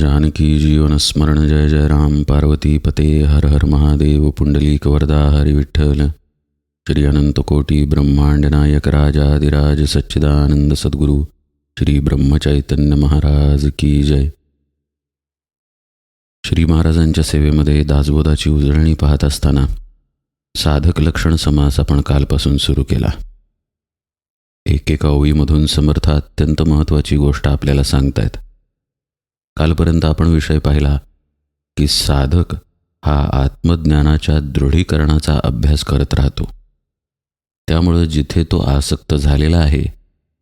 जानकी जीवन स्मरण जय जय राम पार्वती पते हर हर महादेव पुंडलिक वरदा हरि विठ्ठल श्री अनंत कोटी ब्रह्मांड नायक राजाधिराज सच्चिदानंद सद्गुरु श्री ब्रह्मचैतन्य महाराज की जय। श्री महाराजांच्या सेवेमध्ये दासबोधाची उजळणी पाहत असताना साधक लक्षण समास आपण कालपासून सुरू केला। एकेका ओळीमधून समर्थ अत्यंत महत्त्वाची गोष्ट आपल्याला सांगतायत। कालपर्यंत आपण विषय पाहिला की साधक हा आत्मज्ञानाच्या दृढीकरणाचा अभ्यास करत राहतो। त्यामुळे जिथे तो आसक्त झालेला आहे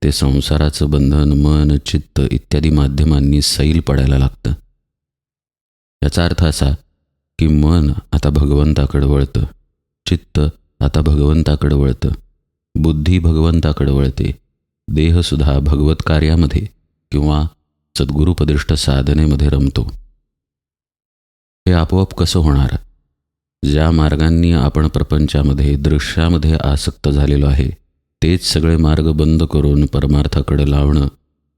ते संसाराचं बंधन मन चित्त इत्यादी माध्यमांनी सैल पडायला लागतं। याचा अर्थ असा की मन आता भगवंताकडे वळतं, चित्त आता भगवंताकडे वळतं, बुद्धी भगवंताकडे वळते, देहसुद्धा भगवत कार्यामध्ये किंवा सद्गुरुपदिष्ट साधनेमध्ये रमतो। हे आपोआप कसं होणार? ज्या मार्गांनी आपण प्रपंचामध्ये दृश्यामध्ये आसक्त झालेलो आहे तेच सगळे मार्ग बंद करून परमार्थाकडे लावणं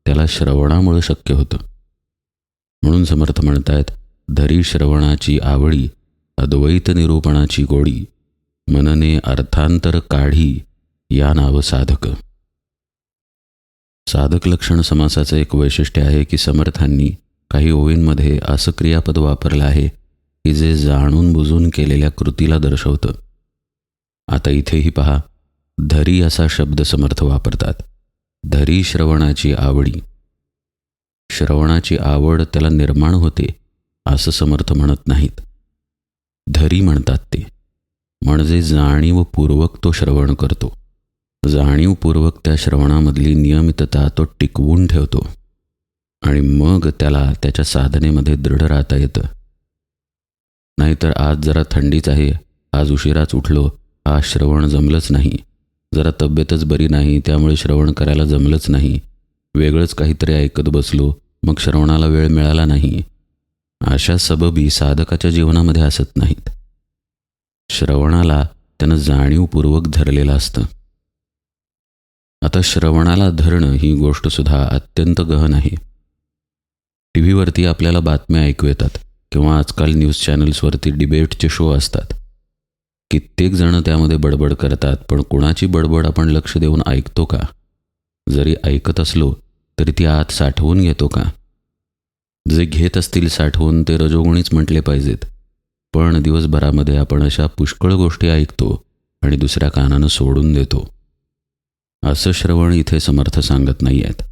त्याला श्रवणामुळे शक्य होतं। म्हणून समर्थ म्हणतायत, धरी श्रवणाची आवडी अद्वैत निरूपणाची गोडी, मनने अर्थांतर काढी या नाव साधक। साधक लक्षण समासाचं एक वैशिष्ट्य आहे की समर्थांनी काही ओळींमध्ये असं क्रियापद वापरलं आहे की जे जाणून बुजून केलेल्या कृतीला दर्शवतं। आता इथेही पहा, धरी असा शब्द समर्थ वापरतात। धरी श्रवणाची आवडी, श्रवणाची आवड त्याला निर्माण होते असं समर्थ म्हणत नाहीत, धरी म्हणतात ते, म्हणजे जाणीवपूर्वक तो श्रवण करतो, जाणीवपूर्वक त्या श्रवणामधली नियमितता तो टिकवून ठेवतो आणि मग त्याला त्याच्या साधनेमध्ये दृढ राहता येतं। नाहीतर आज जरा थंडीच आहे, आज उशिराच उठलो, आज श्रवण जमलंच नाही, जरा तब्येतच बरी नाही त्यामुळे श्रवण करायला जमलंच नाही, वेगळंच काहीतरी ऐकत बसलो मग श्रवणाला वेळ मिळाला नाही, अशा सबबी साधकाच्या जीवनामध्ये असत नाहीत। श्रवणाला त्यानं जाणीवपूर्वक धरलेलं असतं। आता श्रवणाला धरणं ही गोष्टसुद्धा अत्यंत गहन आहे। टी व्हीवरती आपल्याला बातम्या ऐकू येतात किंवा आजकाल न्यूज चॅनल्सवरती डिबेटचे शो असतात। कित्येक जण त्यामध्ये बडबड करतात, पण कुणाची बडबड आपण लक्ष देऊन ऐकतो का? जरी ऐकत असलो तरी ती आत साठवून घेतो का? जे घेत असतील साठवून ते रजोगुणीच म्हटले पाहिजेत, पण दिवसभरामध्ये आपण अशा पुष्कळ गोष्टी ऐकतो आणि दुसऱ्या कानानं सोडून देतो। असं श्रवण इथे समर्थ सांगत नाही आहेत।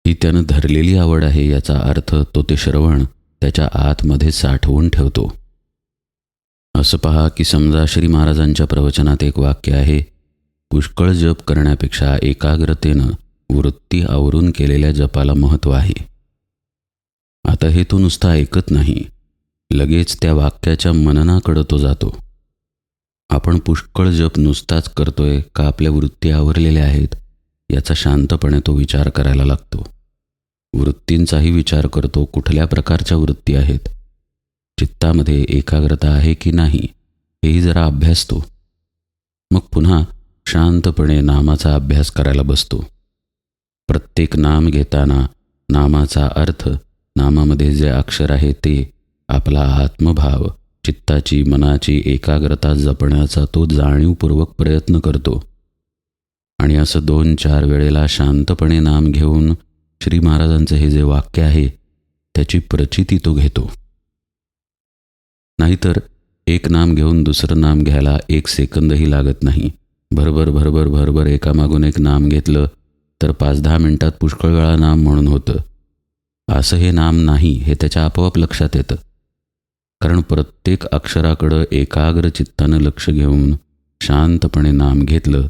ही त्यानं धरलेली आवड आहे याचा अर्थ तो ते श्रवण त्याच्या आतमध्ये साठवून ठेवतो। असं पहा की समजा श्री महाराजांच्या प्रवचनात एक वाक्य आहे, पुष्कळ जप करण्यापेक्षा एकाग्रतेनं वृत्ती आवरून केलेल्या जपाला महत्त्व आहे। आता हे तो नुसता ऐकत नाही, लगेच त्या वाक्याच्या मननाकडे तो जातो। आपण पुष्कळ जप नुसताच करतोय का आपल्या वृत्ती आवरलेल्या आहेत याचा शांतपणे तो विचार करायला लागतो। वृत्तींचाही विचार करतो, कुठल्या प्रकारच्या वृत्ती आहेत, चित्तामध्ये एकाग्रता आहे की नाही हेही जरा अभ्यासतो। मग पुन्हा शांतपणे नामाचा अभ्यास करायला बसतो। प्रत्येक नाम घेताना नामाचा अर्थ, नामामध्ये जे अक्षर आहे ते, आपला आत्मभाव, चित्ताची मनाची एकाग्रता जपण्याचा तो जाणीवपूर्वक प्रयत्न करतो। आणि असं 2-4 वेळेला शांतपणे नाम घेऊन श्री महाराजांचं हे जे वाक्य आहे त्याची प्रचिती तो घेतो। नाहीतर एक नाम घेऊन दुसरं नाम घ्यायला 1 सेकंदही लागत नाही। भरभर भरभर भरभर एकामागून एक नाम घेतलं तर 5-10 मिनिटात पुष्कळ वेळा नाम म्हणून होतं। असं हे नाम नाही हे त्याच्या आपोआप लक्षात येतं, कारण प्रत्येक अक्षराकडं एकाग्र चित्तानं लक्ष घेऊन शांतपणे नाम घेतलं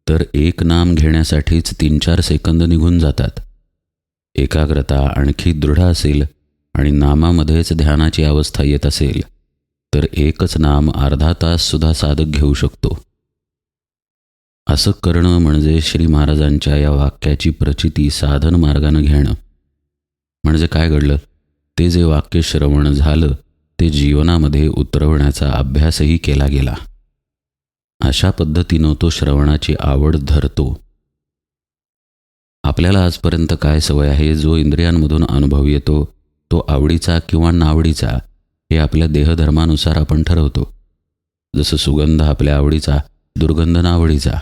तर एक नाम घेण्यासाठीच 3-4 सेकंद निघून जातात। एकाग्रता आणखी दृढ असेल आणि नामामध्येच ध्यानाची अवस्था येत असेल तर एकच नाम अर्धा ताससुद्धा साधक घेऊ शकतो। असं करणं म्हणजे श्री महाराजांच्या या वाक्याची प्रचिती साधन मार्गानं घेणं। म्हणजे काय घडलं? ते जे वाक्य श्रवण झालं ते जीवनामध्ये उतरवण्याचा अभ्यासही केला गेला। अशा पद्धतीनं तो श्रवणाची आवड धरतो। आपल्याला आजपर्यंत काय सवय आहे, जो इंद्रियांमधून अनुभव येतो तो आवडीचा किंवा नावडीचा हे आपल्या देहधर्मानुसार आपण ठरवतो. जसं सुगंध आपल्या आवडीचा, दुर्गंध नावडीचा.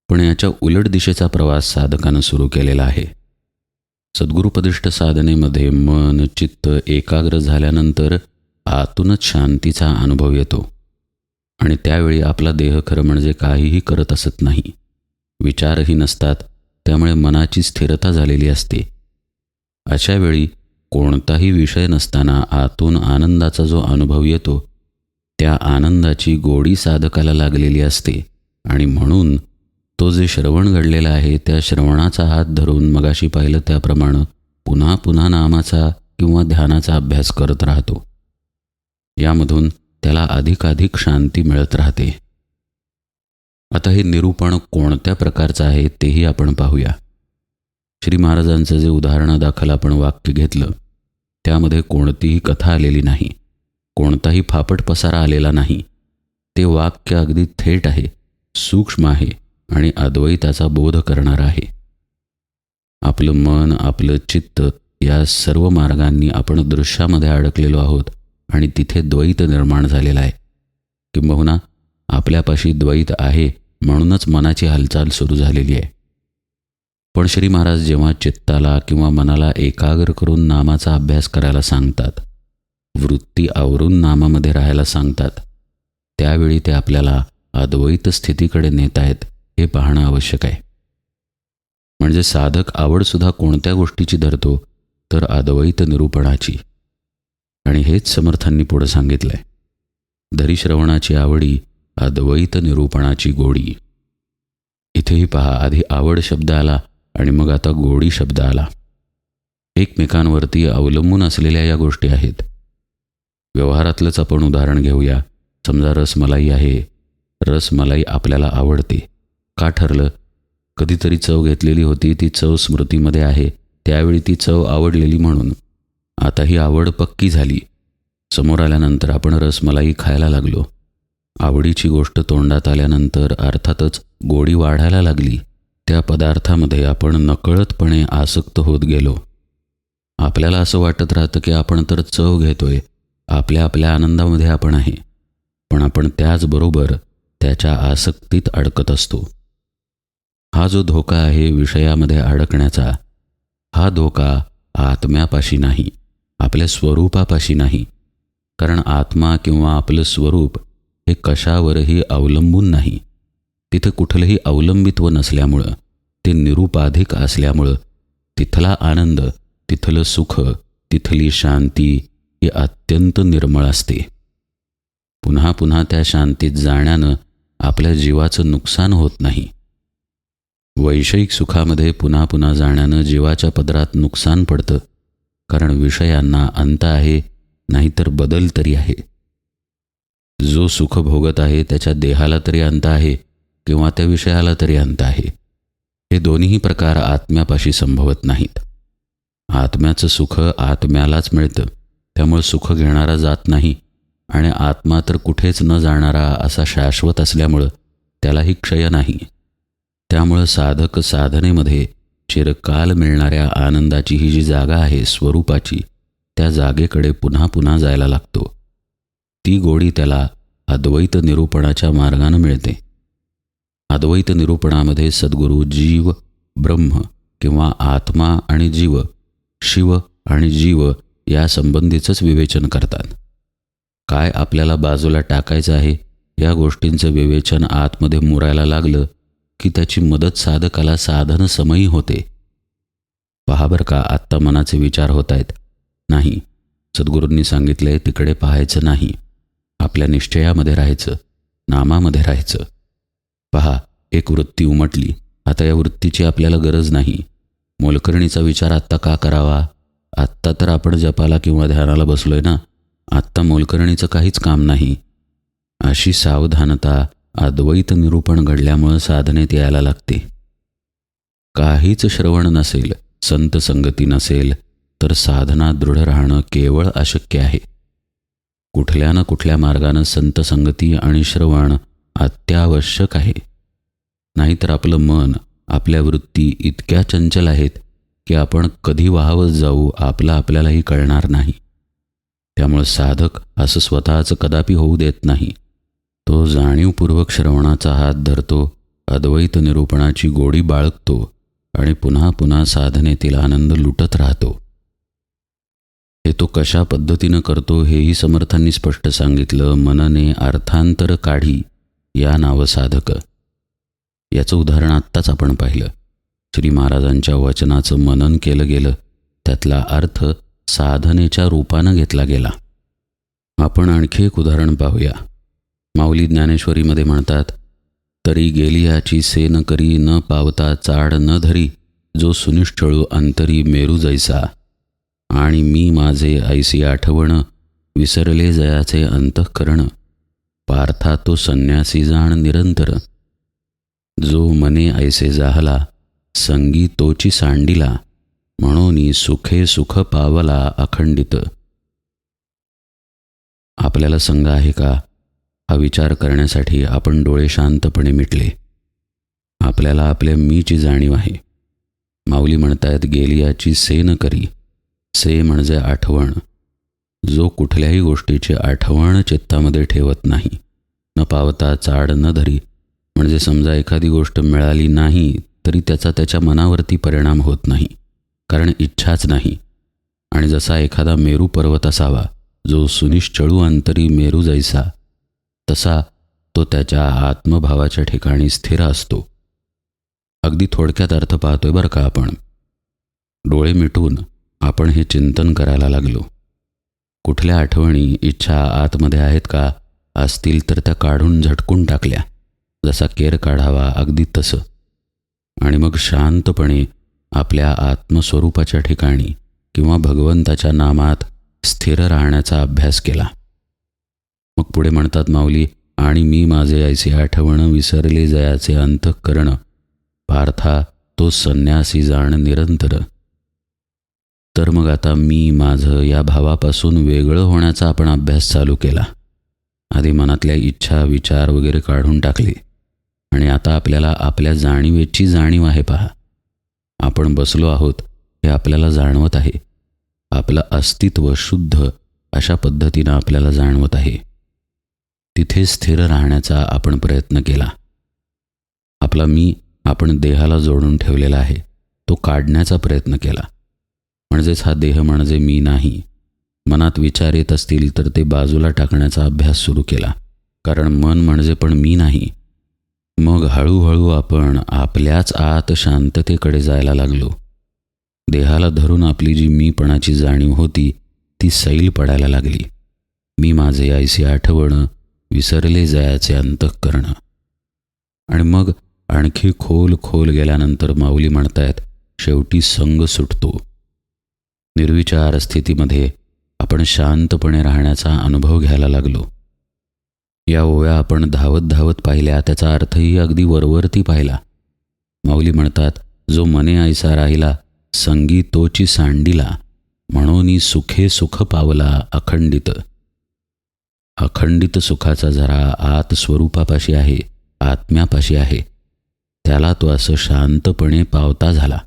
पण याच्या उलट दिशेचा प्रवास साधकानं सुरू केलेला आहे. सद्गुरुपदिष्ट साधनेमध्ये मन चित्त एकाग्र झाल्यानंतर आतूनच शांतीचा अनुभव येतो आणि त्यावेळी आपला देह खरं म्हणजे काहीही करत असत नाही. विचारही नसतात, त्यामुळे मनाची स्थिरता झालेली असते. अशा वेळी कोणताही विषय नसताना आतून आनंदाचा जो अनुभव येतो, त्या आनंदाची गोडी साधकाला लागलेली असते आणि म्हणून तो जे श्रवण घडलेला आहे त्या श्रवणाचा हात धरून मगाशी पाहिलं त्याप्रमाणे पुन्हा पुन्हा नामाचा किंवा ध्यानाचा अभ्यास करत राहतो. यामधून त्याला अधिकाधिक शांती मिळत राहते. आता हे निरूपण कोणत्या प्रकारचं आहे तेही आपण पाहूया. श्री महाराजांचं जे उदाहरणादाखल आपण वाक्य घेतलं त्यामध्ये कोणतीही कथा आलेली नाही, कोणताही फापट पसारा आलेला नाही. ते वाक्य अगदी थेट आहे, सूक्ष्म आहे आणि अद्वैताचा बोध करणारा आहे. आपलं मन, आपलं चित्त या सर्व मार्गांनी आपण दृश्यामध्ये अडकलेलो आहोत आणि तिथे द्वैत निर्माण झालेला आहे. किंबहुना आपल्यापाशी द्वैत आहे म्हणूनच मनाची हालचाल सुरू झालेली आहे. पण श्री महाराज जेव्हा चित्ताला किंवा मनाला एकाग्र करून नामाचा अभ्यास करायला सांगतात, वृत्ती आवरून नामामध्ये राहायला सांगतात, त्यावेळी ते आपल्याला अद्वैत स्थितीकडे नेत आहेत हे पाहणं आवश्यक आहे. म्हणजे साधक आवडसुद्धा कोणत्या गोष्टीची धरतो तर अद्वैत निरूपणाची. आणि हेच समर्थांनी पुढे सांगितलं आहे, धरी श्रवणाची आवडी अद्वैत निरूपणाची गोडी. इथेही पहा, आधी आवड शब्द आला आणि मग आता गोडी शब्द आला. एकमेकांवरती अवलंबून असलेल्या या गोष्टी आहेत. व्यवहारातलंच आपण उदाहरण घेऊया. समजा रसमलाई आहे. रसमलाई आपल्याला आवडते. का ठरलं? कधीतरी चव घेतलेली होती, ती चव स्मृतीमध्ये आहे, त्यावेळी ती चव आवडलेली म्हणून. आता ही आवड पक्की झाली. समोर आल्यानंतर आपण रसमलाई खायला लागलो. आवडीची गोष्ट तोंडात आल्यानंतर अर्थातच गोडी वाढायला लागली. त्या पदार्थामध्ये आपण नकळतपणे आसक्त होत गेलो. आपल्याला असं वाटत राहतं की आपण तर चव घेतोय, आपल्या आपल्या आनंदामध्ये आपण आहे, पण आपण त्याचबरोबर त्याच्या आसक्तीत अडकत असतो. हा जो धोका आहे विषयामध्ये अडकण्याचा, हा धोका आत्म्यापाशी नाही, आपल्या स्वरूपापाशी नाही. कारण आत्मा किंवा आपलं स्वरूप हे कशावरही अवलंबून नाही. तिथे कुठलंही अवलंबित्व नसल्यामुळं, ते निरुपाधिक असल्यामुळं तिथला आनंद, तिथलं सुख, तिथली शांती ही अत्यंत निर्मळ असते. पुन्हा पुन्हा त्या शांतीत जाण्यानं आपल्या जीवाचं नुकसान होत नाही. वैषयिक सुखामध्ये पुन्हा पुन्हा जाण्यानं जीवाच्या पदरात नुकसान पडतं, कारण विषयांना अंत आहे, नाहीतर बदल तरी आहे. जो सुख भोगत आहे त्याच्या देहाला तरी अंत आहे किंवा त्या विषयाला तरी अंत आहे. हे दोन्ही प्रकार आत्म्यापाशी संभवत नाहीत. आत्म्याचं सुख आत्म्यालाच मिळतं, त्यामुळे सुख घेणारा जात नाही आणि आत्मा तर कुठेच न जाणारा असा शाश्वत असल्यामुळं त्यालाही क्षय नाही. त्यामुळं साधक साधनेमध्ये चिरकाल मिळणाऱ्या आनंदाची ही जी जागा आहे स्वरूपाची, त्या जागेकडे पुन्हा पुन्हा जायला लागतो. ती गोडी त्याला अद्वैत निरूपणाच्या मार्गानं मिळते. अद्वैत निरूपणामध्ये सद्गुरू जीव ब्रह्म किंवा आत्मा आणि जीव, शिव आणि जीव या संबंधीचंच विवेचन करतात. काय आपल्याला बाजूला टाकायचं आहे या गोष्टींचं विवेचन आतमध्ये मुरायला लागलं की त्याची मदत साधकाला साधन समयी होते. पहा बरं का, आत्ता मनाचे विचार होत आहेत. नाही, सद्गुरूंनी सांगितले तिकडे पाहायचं नाही, आपल्या निश्चयामध्ये राहायचं, नामामध्ये राहायचं. पहा, एक वृत्ती उमटली. आता या वृत्तीची आपल्याला गरज नाही. मोलकरणीचा विचार आत्ता का करावा? आत्ता तर आपण जपाला किंवा ध्यानाला बसलोय ना, आत्ता मोलकरणीचं काहीच काम नाही. अशी सावधानता अद्वैत निरूपण घडल्यामुळं साधनेत यायला लागते. काहीच श्रवण नसेल, संत संगती नसेल तर साधना दृढ राहणं केवळ अशक्य आहे. कुठल्या ना कुठल्या मार्गानं संत संगती आणि श्रवण अत्यावश्यक आहे. नाहीतर आपलं मन, आपल्या वृत्ती इतक्या चंचल आहेत की आपण कधी वाहवत जाऊ आपलं आपल्यालाही कळणार नाही. त्यामुळे साधक असं स्वतःचं कदापि होऊ देत नाही. तो जाणीवपूर्वक श्रवणाचा हात धरतो, अद्वैत निरूपणाची गोडी बाळगतो आणि पुन्हा पुन्हा साधनेतील आनंद लुटत राहतो. हे तो कशा पद्धतीनं करतो हेही समर्थांनी स्पष्ट सांगितलं. मनने अर्थांतर काढी या नाव साधक. याचं उदाहरण आत्ताच आपण पाहिलं. श्री महाराजांच्या वचनाचं मनन केलं गेलं, त्यातला अर्थ साधनेच्या रूपानं घेतला गेला. आपण आणखी एक उदाहरण पाहूया. माऊली ज्ञानेश्वरीमध्ये म्हणतात, तरी गेली याची से न करी न पावता चाड न धरी, जो सुनिष्ठळू अंतरी मेरू जैसा, आणि मी माझे ऐसी आठवण विसरले जयाचे अंतःकरण, पार्था तो संन्यासी जाण निरंतर, जो मने ऐसे जाहला संगी तोची सांडिला, म्हणून सुखे सुख पावला अखंडित. आपल्याला संग आहे का हा विचार करण्यासाठी आपण डोळे शांतपणे मिटले. आपल्याला आपल्या मीची जाणीव आहे. माऊली म्हणतायत, गेली याची से न करी. से म्हणजे आठवण. जो कुठल्याही गोष्टीची आठवण चित्तामध्ये ठेवत नाही. न पावता चाड न धरी म्हणजे समजा एखादी गोष्ट मिळाली नाही तरी त्याचा त्याच्या मनावरती परिणाम होत नाही, कारण इच्छाच नाही. आणि जसा एखादा मेरू पर्वत असावा, जो सुनिश्चळू अंतरी मेरू जैसा, तसा तो त्याच्या आत्मभावाच्या ठिकाणी स्थिर असतो. अगदी थोडक्यात अर्थ पाहतोय बरं का आपण. डोळे मिटून आपण हे चिंतन करायला लागलो. कुठल्या आठवणी, इच्छा आतमध्ये आहेत का? असतील तर त्या काढून झटकून टाकल्या, जसा केर काढावा अगदी तसं. आणि मग शांतपणे आपल्या आत्मस्वरूपाच्या ठिकाणी किंवा भगवंताच्या नामात स्थिर राहण्याचा अभ्यास केला. मग पुढे म्हणतात माऊली, आणि मी माझे ऐसे आठवण विसरले जयाचे अंतःकरण, पार्था तो संन्यासी जाण निरंतर. तर मग आता मी माझं या भावापासून वेगळं होण्याचा आपण अभ्यास चालू केला. आधी मनातल्या इच्छा विचार वगैरे काढून टाकले आणि आता आपल्याला आपल्या जाणीवेची जाणीव आहे. पहा, आपण बसलो आहोत हे आपल्याला जाणवत आहे. आपलं अस्तित्व शुद्ध अशा पद्धतीनं आपल्याला जाणवत आहे. तिथे स्थिर राहण्याचा आपण प्रयत्न केला. आपला मी आपण देहाला जोडून ठेवलेला आहे, तो काढण्याचा प्रयत्न केला. म्हणजेच हा देह म्हणजे मी नाही. मनात विचार येत असतील तर ते बाजूला टाकण्याचा अभ्यास सुरू केला, कारण मन म्हणजे पण मी नाही. मग हळूहळू आपण आपल्याच आत शांततेकडे जायला लागलो. देहाला धरून आपली जी मीपणाची जाणीव होती ती सैल पडायला लागली. मी माझे ऐसी आठवण विसरले जयाचे अंतःकरण. आणि मग आणखी खोल खोल गेल्यानंतर माऊली म्हणतायत, शेवटी संग सुटतो. निर्विचार स्थितीमध्ये आपण शांतपणे राहण्याचा अनुभव घ्यायला लागलो. या ओव्या आपण धावत धावत पाहिल्या, त्याचा अर्थही अगदी वरवरती पाहिला. माऊली म्हणतात, जो मने ऐसा राहिला संगी तोची सांडिला, म्हणून सुखे सुख पावला अखंडित. अखंडित सुखाचा झरा आत स्वरूपापाशी आहे, आत्म्यापाशी आहे. त्याला तो असं शांतपणे पावता झाला.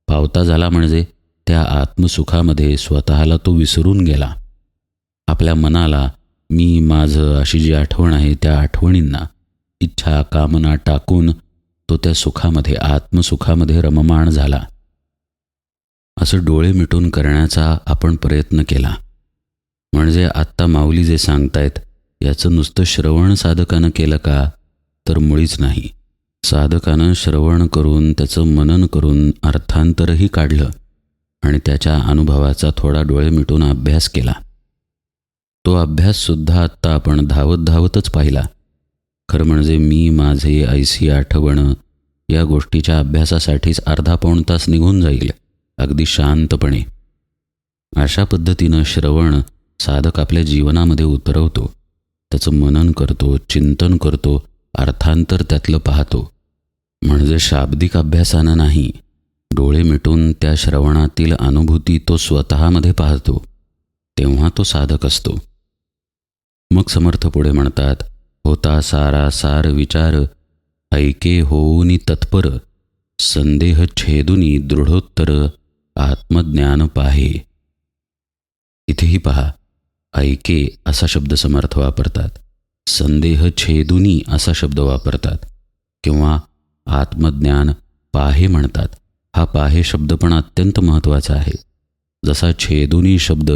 पावता झाला म्हणजे त्या आत्मसुखामध्ये स्वतःला तो विसरून गेला. आपल्या मनाला मी माझं अशी जी आठवण आहे त्या आठवणींना इच्छा कामना टाकून तो त्या सुखामध्ये आत्मसुखामध्ये रममाण झाला. असं डोळे मिटून करण्याचा आपण प्रयत्न केला. म्हणजे आत्ता माऊली जे सांगतायत याचं नुसतं श्रवण साधकानं केलं का? तर मुळीच नाही. साधकानं श्रवण करून त्याचं मनन करून अर्थांतरही काढलं आणि त्याच्या अनुभवाचा थोडा डोळे मिटून अभ्यास केला. तो अभ्याससुद्धा आत्ता आपण धावत धावतच पाहिला. खरं म्हणजे मी माझे ऐसी आठवण या गोष्टीच्या अभ्यासासाठीच अर्धा पाऊण तास निघून जाईल, अगदी शांतपणे. अशा पद्धतीनं श्रवण साधक आपल्या जीवनामध्ये उतरवतो, त्याचं मनन करतो, चिंतन करतो, अर्थांतर त्यातलं पाहतो. म्हणजे शाब्दिक अभ्यासानं नाही, डोळे मिटून त्या श्रवणातील अनुभूती तो स्वतःमध्ये पाहतो, तेव्हा तो साधक असतो. मग समर्थ पुढे म्हणतात, होता सारा सार विचार ऐके होऊनी तत्पर, संदेह छेदुनी दृढोत्तर, आत्मज्ञान पाहे. इथेही पहा, ऐके असा शब्द समर्थ वापरतात, संदेह छेदुनी असा शब्द वापरतात, किंवा आत्मज्ञान पाहे म्हणतात. हा पाहे शब्द पण अत्यंत महत्त्वाचा आहे. जसा छेदुनी शब्द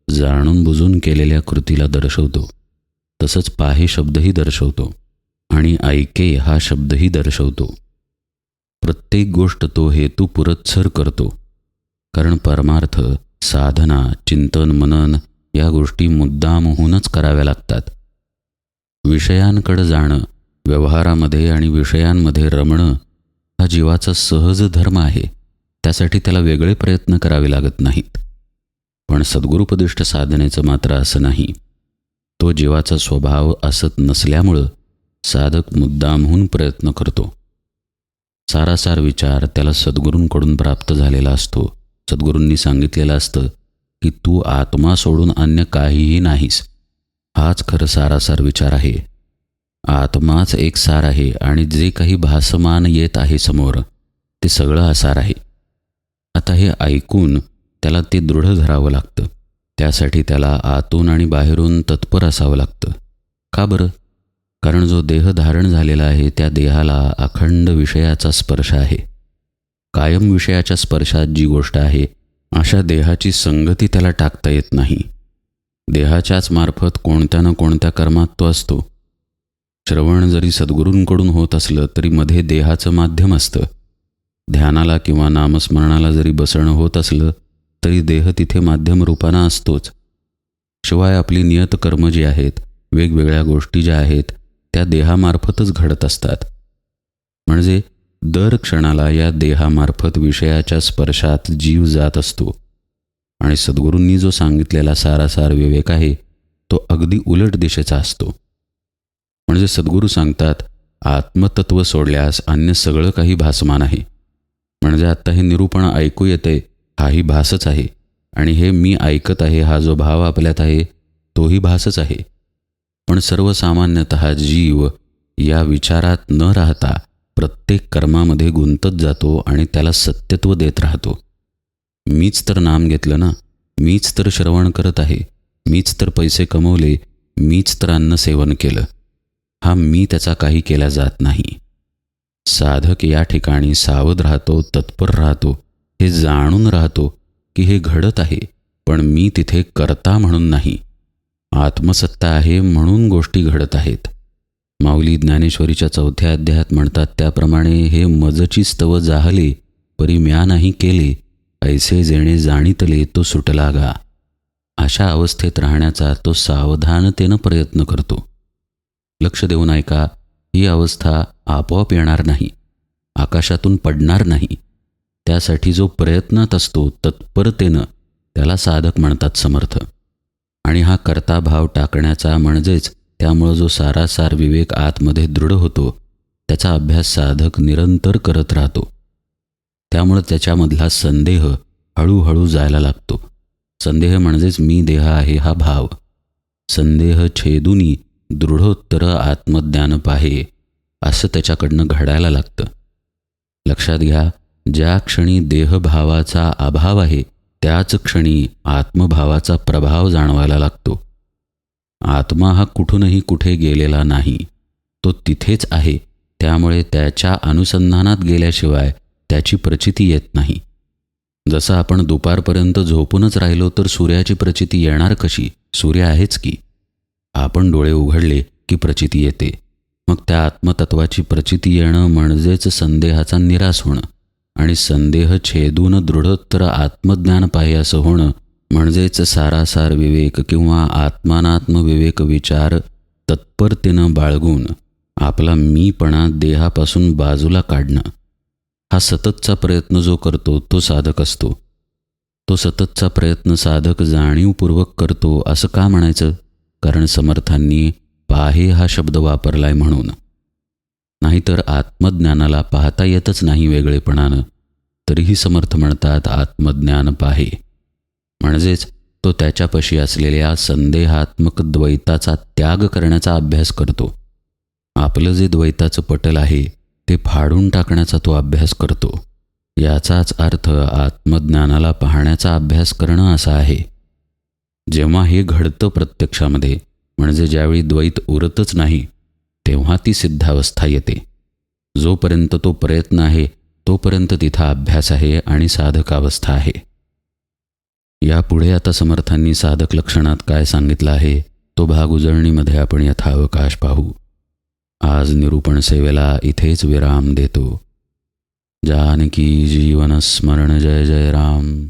जाणून बुजून केलेल्या कृतीला दर्शवतो, तसंच पाहे शब्दही दर्शवतो आणि ऐके हा शब्दही दर्शवतो. प्रत्येक गोष्ट तो हेतू पुरस्सर करतो, कारण परमार्थ, साधना, चिंतन, मनन या गोष्टी मुद्दामहूनच कराव्या लागतात. विषयांकडे जाणं, व्यवहारामध्ये आणि विषयांमध्ये रमणं हा जीवाचा सहज धर्म आहे. त्यासाठी त्याला वेगळे प्रयत्न करावे लागत नाहीत. पण सद्गुरुपदिष्ट साधनेचं मात्र असं नाही. तो जीवाचा स्वभाव असत नसल्यामुळं साधक मुद्दामहून प्रयत्न करतो. सारासार विचार त्याला सद्गुरूंकडून प्राप्त झालेला असतो. सद्गुरूंनी सांगितलेलं असतं की तू आत्मा सोडून अन्य काहीही नाहीस. हाच खरं सारासार विचार आहे. आत्माच एक सार आहे आणि जे काही भासमान येत आहे समोर ते सगळं असार आहे. आता हे ऐकून त्याला ते दृढ धरावं लागतं. त्यासाठी त्याला आतून आणि बाहेरून तत्पर असावं लागतं. का बरं? कारण जो देह धारण झालेला आहे त्या देहाला अखंड विषयाचा स्पर्श आहे. कायम विषयाच्या स्पर्शात जी गोष्ट आहे अशा देहाची संगती त्याला टाकता येत नाही. देहाच्याच मार्फत कोणत्या ना कोणत्या कर्मात तो असतो. श्रवण जरी सद्गुरूंकडून होत असलं तरी मध्ये देहाचं माध्यम असतं. ध्यानाला किंवा नामस्मरणाला जरी बसणं होत असलं तरी देह तिथे माध्यम रूपानं असतोच. शिवाय आपली नियत कर्म जी आहेत, वेगवेगळ्या गोष्टी ज्या आहेत त्या देहामार्फतच घडत असतात. म्हणजे दर क्षणाला या देहामार्फत विषयाच्या स्पर्शात जीव जात असतो. आणि सद्गुरूंनी जो सांगितलेला सारासार विवेक आहे तो अगदी उलट दिशेचा असतो. म्हणजे सद्गुरू सांगतात, आत्मतत्व सोडल्यास अन्य सगळं काही भासमान आहे. म्हणजे आत्ता हे निरूपण ऐकू येते हाही भासच आहे, आणि हे मी ऐकत आहे हा जो भाव आपल्यात आहे तोही भासच आहे. पण सर्वसामान्यतः जीव या विचारात न राहता प्रत्येक कर्मामध्ये गुंतत जातो आणि त्याला सत्यत्व देत राहतो. मीच तर नाम घेतलं ना, मीच तर श्रवण करत आहे, मीच तर पैसे कमवले, मीच तर अन्न सेवन केलं. हा मी त्याचा काही केला जात नाही. साधक या ठिकाणी सावध राहतो, तत्पर राहतो, हे जाणून राहतो की हे घडत आहे, पण मी तिथे कर्ता म्हणून नाही. आत्मसत्ता आहे म्हणून गोष्टी घडत आहेत. माऊली ज्ञानेश्वरीच्या 4थ्या अध्यायात म्हणतात त्याप्रमाणे, हे मजची स्तव जाहले परी म्या नाही केले, ऐसे जेणे जाणीतले तो सुटला गा. अशा अवस्थेत राहण्याचा तो सावधानतेनं प्रयत्न करतो. लक्ष देऊन ऐका, ही अवस्था आपोआप येणार नाही, आकाशातून पडणार नाही. त्यासाठी जो प्रयत्नात असतो तत्परतेनं त्याला साधक म्हणतात समर्थ. आणि हा कर्ता भाव टाकण्याचा, म्हणजेच त्यामुळं जो सारासार विवेक आतमध्ये दृढ होतो त्याचा अभ्यास साधक निरंतर करत राहतो. त्यामुळं त्याच्यामधला संदेह हळूहळू जायला लागतो. संदेह म्हणजेच मी देह आहे हा भाव. संदेह छेदुनी दृढोत्तर आत्मज्ञान पाहे असं त्याच्याकडनं घडायला लागतं. लक्षात घ्या, ज्या क्षणी देहभावाचा अभाव आहे त्याच क्षणी आत्मभावाचा प्रभाव जाणवायला लागतो. आत्मा हा कुठूनही कुठे गेलेला नाही, तो तिथेच आहे. त्यामुळे त्याच्या अनुसंधानात गेल्याशिवाय त्याची प्रचिती येत नाही. जसं आपण दुपारपर्यंत झोपूनच राहिलो तर सूर्याची प्रचिती येणार कशी? सूर्य आहेच की. आपण डोळे उघडले की प्रचिती येते. मग त्या आत्मतत्वाची प्रचिती येणं म्हणजेच संदेहाचा निराश होणं, आणि संदेह छेदून दृढोत्तर आत्मज्ञान पाहे असं होणं म्हणजेच सारासार विवेक किंवा आत्मानात्म विवेक विचार तत्परतेनं बाळगून आपला मीपणा देहापासून बाजूला काढणं. हा सततचा प्रयत्न जो करतो तो साधक असतो. तो सततचा प्रयत्न साधक जाणीवपूर्वक करतो असं का म्हणायचं? कारण समर्थांनी पाहे हा शब्द वापरलाय म्हणून. नाहीतर आत्मज्ञानाला पाहता येतच नाही वेगळेपणानं, तरीही समर्थ म्हणतात आत्मज्ञान पाहे. म्हणजेच तो त्याच्यापाशी असलेल्या संदेहात्मक द्वैताचा त्याग करण्याचा अभ्यास करतो. आपलं जे द्वैताचं पटल आहे ते फाडून टाकण्याचा तो अभ्यास करतो. याचाच अर्थ आत्मज्ञानाला पाहण्याचा अभ्यास करणं असा आहे. जेव्हा हे घडतं प्रत्यक्षामध्ये, म्हणजे ज्यावेळी द्वैत उरतच नाही, तेव्हा ती सिद्धावस्था येते. जोपर्यंत तो प्रयत्न आहे तोपर्यंत तिथं अभ्यास आहे आणि साधकावस्था आहे. यापुढे आता समर्थांनी साधक लक्षणात काय सांगितलं आहे तो भाग उजळणीमध्ये आपण यथावकाश पाहू. आज निरूपण सेवेला इथेच विराम देतो. जानकी जीवन स्मरण. जय जय राम.